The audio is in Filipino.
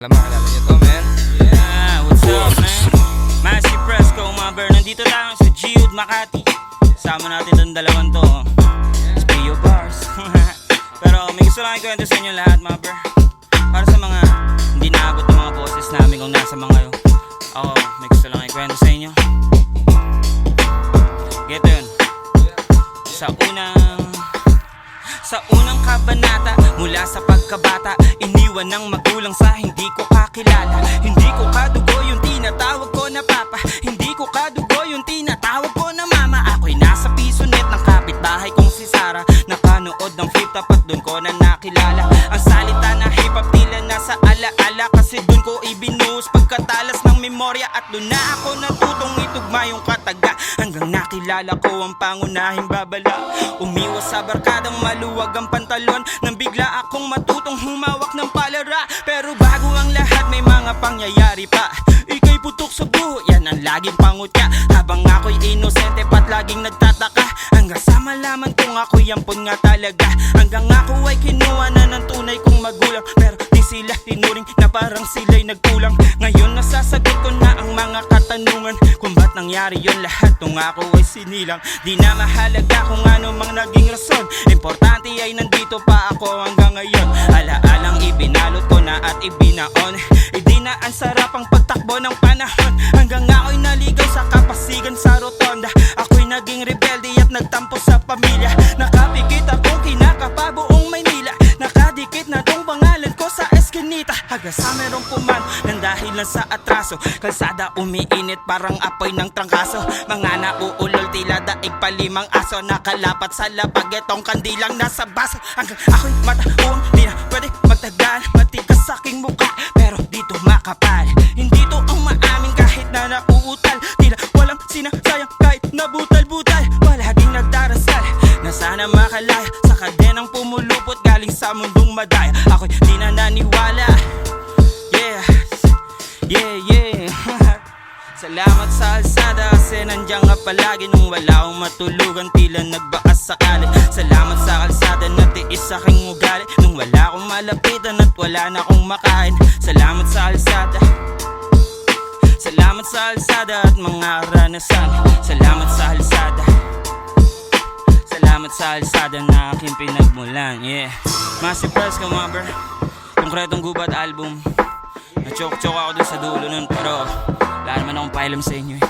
Alam niyo to, man. Yeah, what's up, man? Massey Fresco, mga ber. Nandito lang sa Giud, Makati. Sama natin itong dalawang to. Spio bars. Pero may gusto lang ikwento sa inyo lahat, mga ber. Para sa mga hindi naabot ng mga boses namin kung nasa mga kayo. Ako, may gusto lang ikwento sa inyo. Geto yun. Sa unang kabanata, mula sa pagkabata, iniwan ng magulang sa hindi ko kakilala. Hindi ko kadugo yung tinatawag ko na papa. Hindi ko kadugo yung tinatawag ko na mama. Ako'y nasa pisonet ng kapitbahay kong si Sarah. Nakanood ng flip top at dun ko na nakilala. Ang salita na hip-hop tila nasa ala-ala, kasi dun ko ibinuhos pagkatalas ng memorya. At dun na ako natutong itugma yung kataga, hanggang nakilala ko ang pangunahing babala. Umiwas sa barkadang maluwag ang pantalon, nang bigla akong matutong humawak ng palara. Pero bago ang lahat may mga pangyayari pa. Ika'y putok sa buho, yan ang laging pangutya. Habang ako'y inosente pa't laging nagtataka, hanggang sa malaman kong ako'y ampon nga talaga. Hanggang ako ay kinuha na ng tunay kong magulang, pero di sila tinuring na parang sila'y nagkulang. Ngayon nasasagot ko na ang mga katanungan, kung ba't nangyari yun lahat nung ako ay sinilang. Di na mahalaga kung ano mang naging rason, importante ay nandito pa ako hanggang ngayon. Alaalang ibinalot ko na at ibinaon, di na ang sarap ang pagtakbo ng panahon. Hanggang ako'y naligaw sa kapasigan sa rotonda, ako'y naging rebelde at nagtampo sa pamilya. Nakapikit akong kinakapa buong Maynila, nakadikit na tong pangalan ko sa eskinita. Hanggang sa merong puman ng dahil lang sa atraso, kalsada umiinit parang apoy ng trangkaso. Mga nauulol tila daig pa limang aso, nakalapat sa lapag etong kandilang nasa baso. Hanggang ako'y matauang di na pwede magtagal, matigas sa aking mukha pero dito makapal. Hindi to ang maamin kahit na nauutal, tila walang sinasayang kahit nabutal-butal. Palaging nagdarasal na sana makalaya sa kadenang pumulupot galing sa mundong madaya. Ako'y di na naniwala. Yeah Salamat sa alsada kasi nandiyan ka palagi nung wala akong matulugan, tila nagbakas sakali. Salamat sa kalsada na tiis aking ugali nung wala akong malapitan at wala na akong makain. Salamat sa alsada, salamat sa alsada at mga karanasan. Salamat sa alsada, salamat sa alsada na aking pinagmulan. Yeah, Massey Fresco, mga ber. Konkretong gubat album. Na-choke-choke ako dun sa dulo nun, pero wala naman akong pailam sa inyo eh.